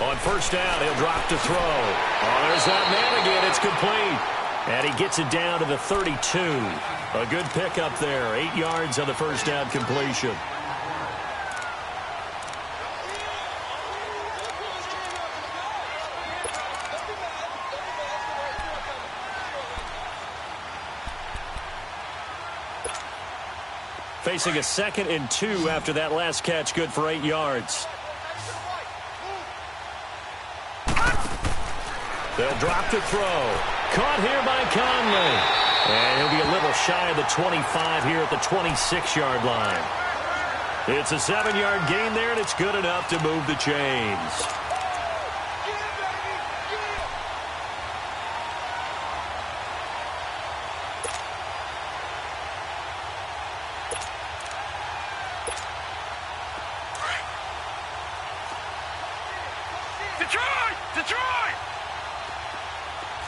On first down, he'll drop to throw. Oh, there's that man again. It's complete. And he gets it down to the 32. A good pickup there. 8 yards on the first down completion. Facing a 2nd and 2 after that last catch, good for 8 yards. They'll drop to throw. Caught here by Conley. And he'll be a little shy of the 25 here at the 26-yard line. It's a 7-yard gain there, and it's good enough to move the chains. Detroit! Detroit!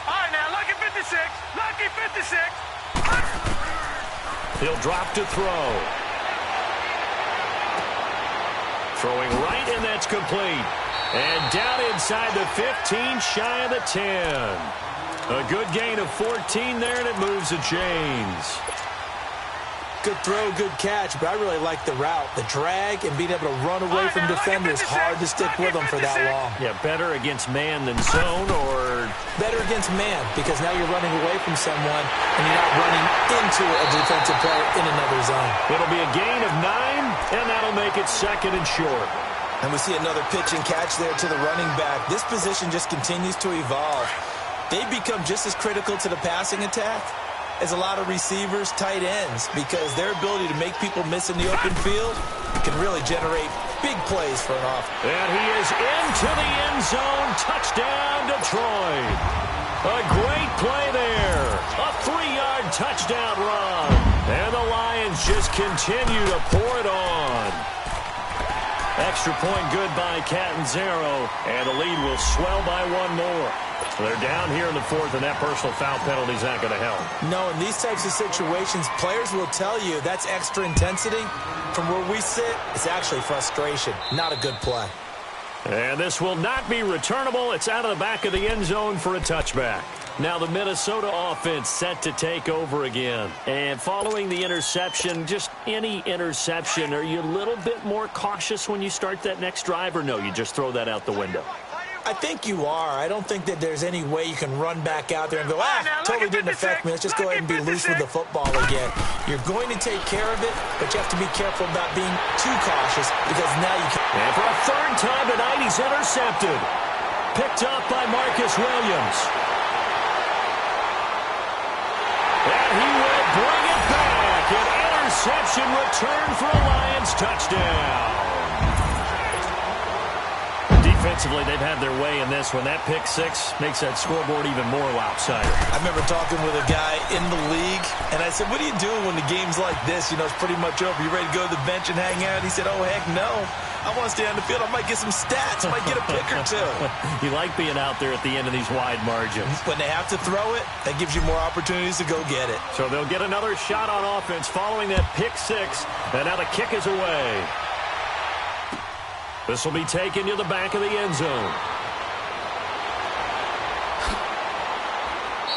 All right, now, lucky 56. Lucky 56. He'll drop to throw. Throwing right, and that's complete. And down inside the 15, shy of the 10. A good gain of 14 there, and it moves the chains. Good throw, good catch, but I really like the route. The drag and being able to run away from defenders, hard to stick with them for that long. Yeah, better against man than zone, or better against man, because now you're running away from someone and you're not running into a defensive player in another zone. It'll be a gain of 9, and that'll make it 2nd and short. And we see another pitch and catch there to the running back. This position just continues to evolve. They become just as critical to the passing attack is a lot of receivers, tight ends, because their ability to make people miss in the open field can really generate big plays for an offense. And he is into the end zone. Touchdown, Detroit. A great play there. A 3-yard touchdown run. And the Lions just continue to pour it on. Extra point good by Catanzaro. And the lead will swell by one more. They're down here in the fourth, and that personal foul penalty is not going to help. No, in these types of situations, players will tell you that's extra intensity. From where we sit, it's actually frustration. Not a good play. And this will not be returnable. It's out of the back of the end zone for a touchback. Now the Minnesota offense set to take over again. And following the interception, just any interception, are you a little bit more cautious when you start that next drive, or no, you just throw that out the window? I think you are. I don't think that there's any way you can run back out there and go, totally didn't affect me. Let's just go ahead and be loose with the football again. You're going to take care of it, but you have to be careful about being too cautious because now you can. And for a third time tonight, he's intercepted. Picked up by Marcus Williams. And he will bring it back. An interception return for a Lions touchdown. Defensively, they've had their way in this one. That pick six makes that scoreboard even more lopsided. I remember talking with a guy in the league, and I said, what are you doing when the game's like this? You know, it's pretty much over. You ready to go to the bench and hang out? He said, oh, heck no. I want to stay on the field. I might get some stats. I might get a pick or two. You like being out there at the end of these wide margins. When they have to throw it, that gives you more opportunities to go get it. So they'll get another shot on offense following that pick six, and now the kick is away. This will be taken to the back of the end zone.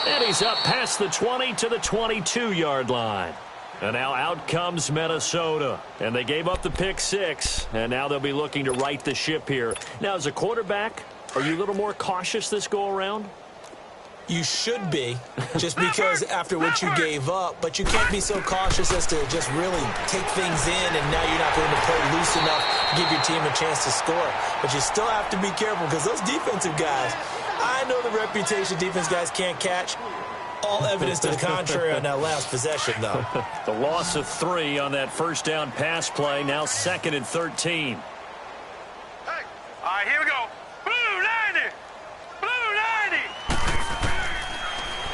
And he's up past the 20 to the 22-yard line. And now out comes Minnesota. And they gave up the pick six, and now they'll be looking to right the ship here. Now, as a quarterback, are you a little more cautious this go-around? You should be, just because after what you gave up, but you can't be so cautious as to just really take things in, and now you're not going to play loose enough to give your team a chance to score. But you still have to be careful because those defensive guys, I know the reputation defense guys can't catch. All evidence to the contrary on that last possession, though. The loss of 3 on that first down pass play, now 2nd and 13. Hey, all right, here we go. Blue 90! Blue 90!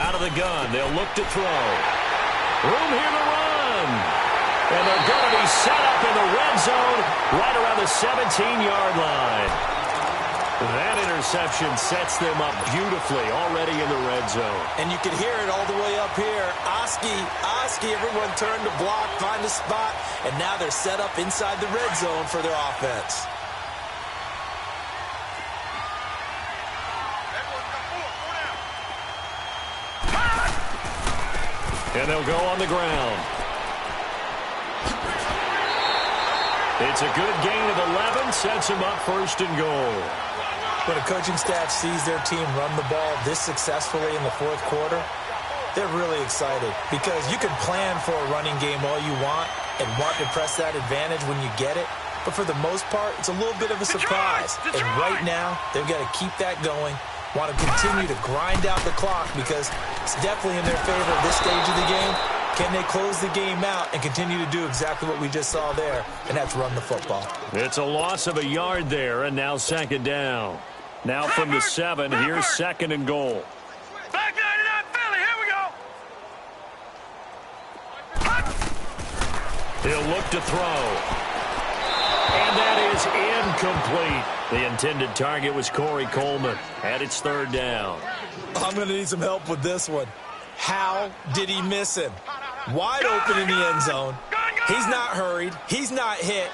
Out of the gun, they'll look to throw. Room here to run. And they're going to be set up in the red zone right around the 17-yard line. That interception sets them up beautifully already in the red zone. And you can hear it all the way up here. Oski, everyone turned to block, find a spot, and now they're set up inside the red zone for their offense. And they'll go on the ground. It's a good gain of 11, sets them up 1st and goal. When a coaching staff sees their team run the ball this successfully in the 4th quarter, they're really excited because you can plan for a running game all you want and want to press that advantage when you get it. But for the most part, it's a little bit of a surprise. And right now, they've got to keep that going, want to continue to grind out the clock because it's definitely in their favor at this stage of the game. Can they close the game out and continue to do exactly what we just saw there, and that's run the football? It's a loss of a yard there, and now 2nd down. Now from the 7, here's 2nd and goal. Back 99 Philly, here we go. He'll look to throw. And that is incomplete. The intended target was Corey Coleman, and it's 3rd down. I'm going to need some help with this one. How did he miss him? Wide open in the end zone. He's not hurried. He's not hit.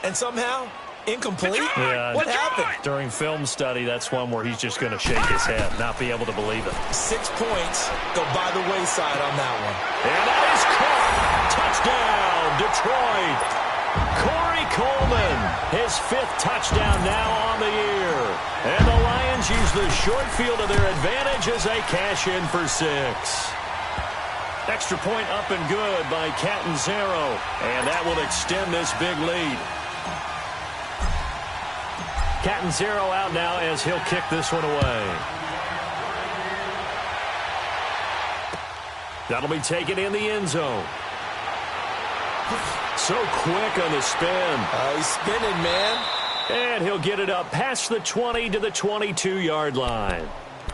And somehow, incomplete? Yeah, what happened? During film study, that's one where he's just going to shake his head, not be able to believe it. 6 points go by the wayside on that one. And that is caught. Touchdown, Detroit. Corey Coleman, his 5th touchdown now on the year. And the Lions use the short field to their advantage as they cash in for 6. Extra point up and good by Catanzaro. And that will extend this big lead. Catanzaro out now as he'll kick this one away. That'll be taken in the end zone. So quick on the spin. He's spinning, man. And he'll get it up past the 20 to the 22-yard line.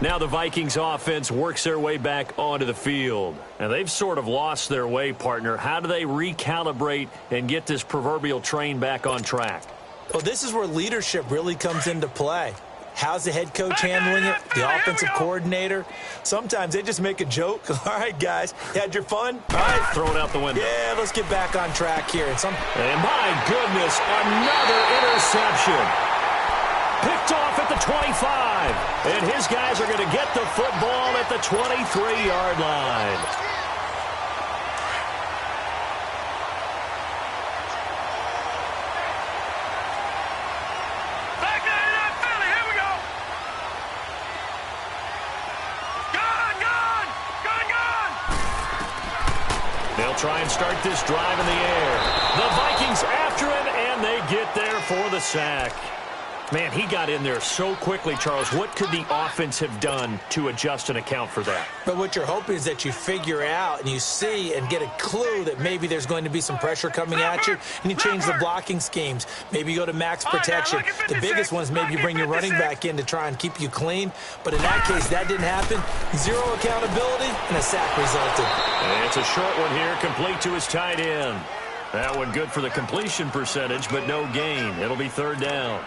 Now the Vikings offense works their way back onto the field. And they've sort of lost their way, partner. How do they recalibrate and get this proverbial train back on track? Well, this is where leadership really comes into play. How's the head coach handling it? The offensive coordinator? Sometimes they just make a joke. All right, guys, you had your fun? All right. Throw it out the window. Yeah, let's get back on track here. And my goodness, another interception. Picked off at the 25. And his guys are going to get the football at the 23-yard line. Try and start this drive in the air. The Vikings after him, and they get there for the sack. Man, he got in there so quickly, Charles. What could the offense have done to adjust and account for that? But what you're hoping is that you figure out and you see and get a clue that maybe there's going to be some pressure coming at you, and you change the blocking schemes. Maybe you go to max protection. The biggest one is maybe you bring your running back in to try and keep you clean. But in that case, that didn't happen. Zero accountability, and a sack resulted. And it's a short one here, complete to his tight end. That one good for the completion percentage, but no gain. It'll be third down.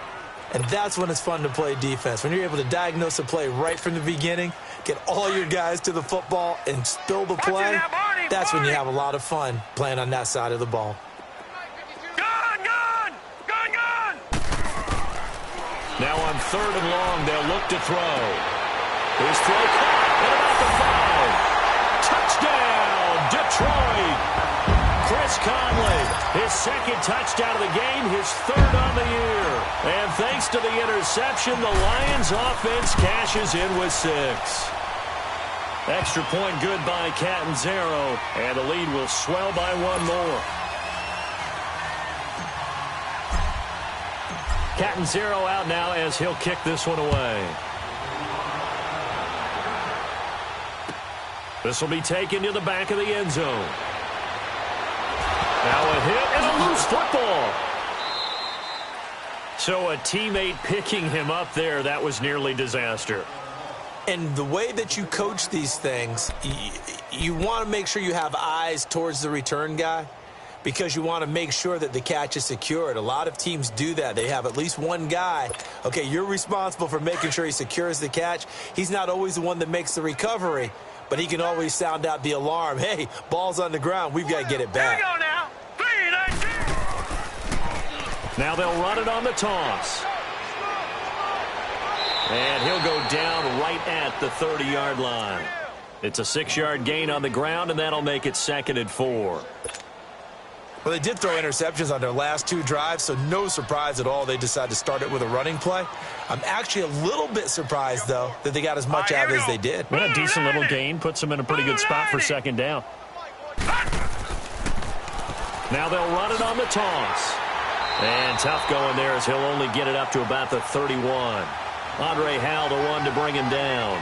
And that's when it's fun to play defense. When you're able to diagnose a play right from the beginning, get all your guys to the football and spill the play, that's when you have a lot of fun playing on that side of the ball. Now on third and long, they'll look to throw. His throw caught at about the 5. Touchdown, Detroit. Chris Conley, his second touchdown of the game, his third on the year. And thanks to the interception, the Lions offense cashes in with 6. Extra point good by Catanzaro, and the lead will swell by one more. Catanzaro out now as he'll kick this one away. This will be taken to the back of the end zone. Now a hit and a loose football. So a teammate picking him up there, that was nearly disaster. And the way that you coach these things, you want to make sure you have eyes towards the return guy because you want to make sure that the catch is secured. A lot of teams do that. They have at least one guy. Okay, you're responsible for making sure he secures the catch. He's not always the one that makes the recovery, but he can always sound out the alarm. Hey, ball's on the ground. We've got to get it back. Here we go now. 3-19. Now they'll run it on the toss. And he'll go down right at the 30-yard line. It's a 6-yard gain on the ground, and that'll make it 2nd and 4. Well, they did throw interceptions on their last 2 drives, so no surprise at all they decided to start it with a running play. I'm actually a little bit surprised, though, that they got as much out of it as they did. Well, a decent little gain puts them in a pretty good spot for 2nd down. Now they'll run it on the toss. And tough going there as he'll only get it up to about the 31. Andre Howell, the one to bring him down.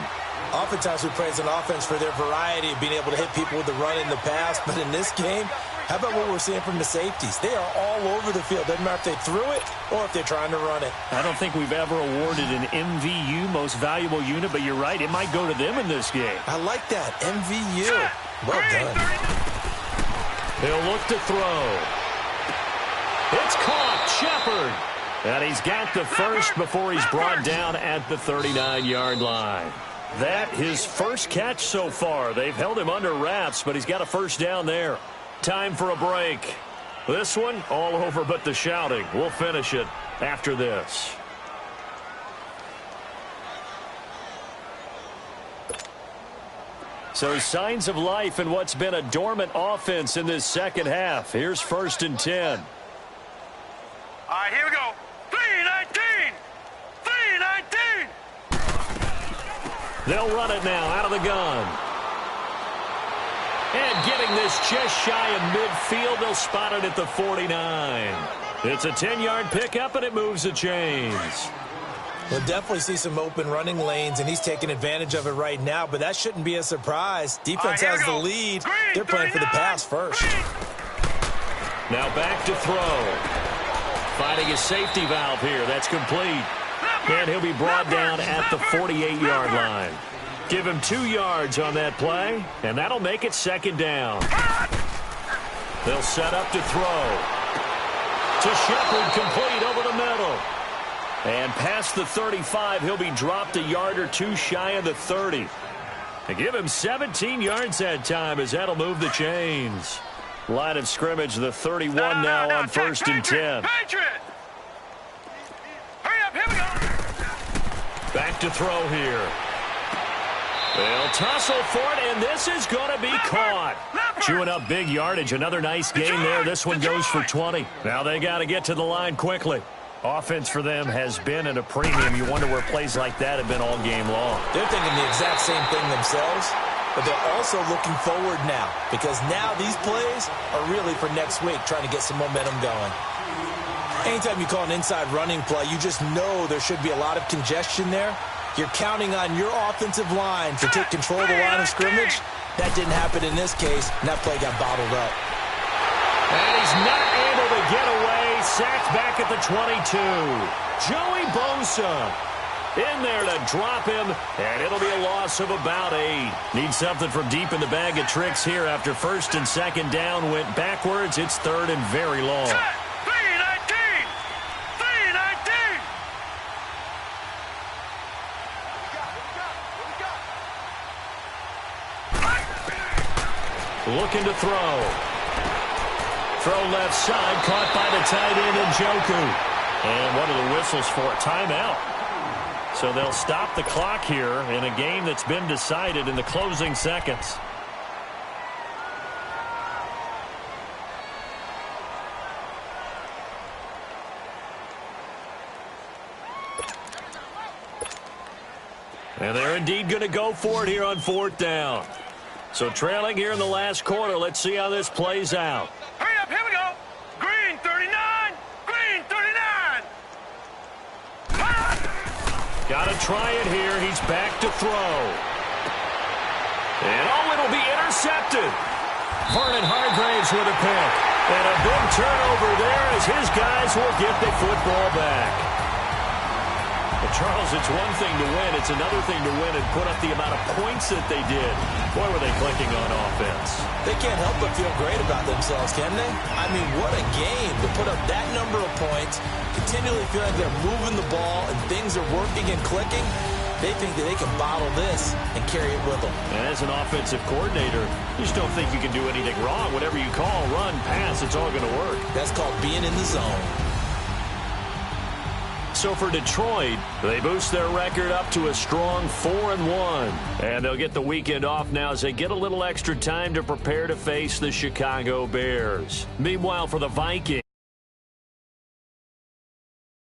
Oftentimes we praise an offense for their variety of being able to hit people with the run in the pass, but in this game, how about what we're seeing from the safeties? They are all over the field. Doesn't matter if they threw it or if they're trying to run it. I don't think we've ever awarded an MVU, most valuable unit, but you're right, it might go to them in this game. I like that, MVU. Well done. He'll look to throw. It's caught, Shepard. And he's got the first before he's brought down at the 39-yard line. That his first catch so far. They've held him under wraps, but he's got a first down there. Time for a break. This one, all over but the shouting. We'll finish it after this. So signs of life in what's been a dormant offense in this second half. Here's 1st and 10. All right, here we go. 3-19. 3-19. They'll run it now out of the gun. And getting this just shy of midfield, they'll spot it at the 49. It's a 10-yard pickup, and it moves the chains. We'll definitely see some open running lanes, and he's taking advantage of it right now, but that shouldn't be a surprise. Defense has the lead. They're playing for the pass first. Now back to throw. Finding his safety valve here. That's complete. And he'll be brought down at the 48-yard line. Give him 2 yards on that play, and that'll make it 2nd down. They'll set up to throw. To Shepard, complete over the middle. And past the 35, he'll be dropped a yard or 2 shy of the 30. And give him 17 yards that time, as that'll move the chains. Line of scrimmage, the 31 now on 1st and 10. Hurry up, here we go. Back to throw here. They'll tussle for it, and this is going to be caught. Chewing up big yardage. Another nice gain there. This one goes for 20. Now they got to get to the line quickly. Offense for them has been at a premium. You wonder where plays like that have been all game long. They're thinking the exact same thing themselves, but they're also looking forward now, because now these plays are really for next week, trying to get some momentum going. Anytime you call an inside running play, you just know there should be a lot of congestion there. You're counting on your offensive line to take control of the line of scrimmage. That didn't happen in this case, and that play got bottled up. And he's not able to get away. Sacked back at the 22. Joey Bosa in there to drop him, and it'll be a loss of about 8. Need something from deep in the bag of tricks here after 1st and 2nd down went backwards. It's 3rd and very long. 3-19. 3-19. Looking to throw. Throw left side, caught by the tight end Njoku. And what are the whistles for? Timeout. So they'll stop the clock here in a game that's been decided in the closing seconds. And they're indeed going to go for it here on 4th down. So trailing here in the last quarter. Let's see how this plays out. Hurry up, here we go. Green 39. Green 39. Got to try it here. He's back to throw. And it'll be intercepted. Vernon Hargraves with a pick. And a big turnover there as his guys will get the football back. But Charles, it's one thing to win. It's another thing to win and put up the amount of points that they did. Boy, were they clicking on offense. They can't help but feel great about themselves, can they? I mean, what a game to put up that number of points, continually feel like they're moving the ball and things are working and clicking. They think that they can bottle this and carry it with them. And as an offensive coordinator, you just don't think you can do anything wrong. Whatever you call, run, pass, it's all going to work. That's called being in the zone. So for Detroit, they boost their record up to a strong 4-1. And they'll get the weekend off now as they get a little extra time to prepare to face the Chicago Bears. Meanwhile, for the Vikings,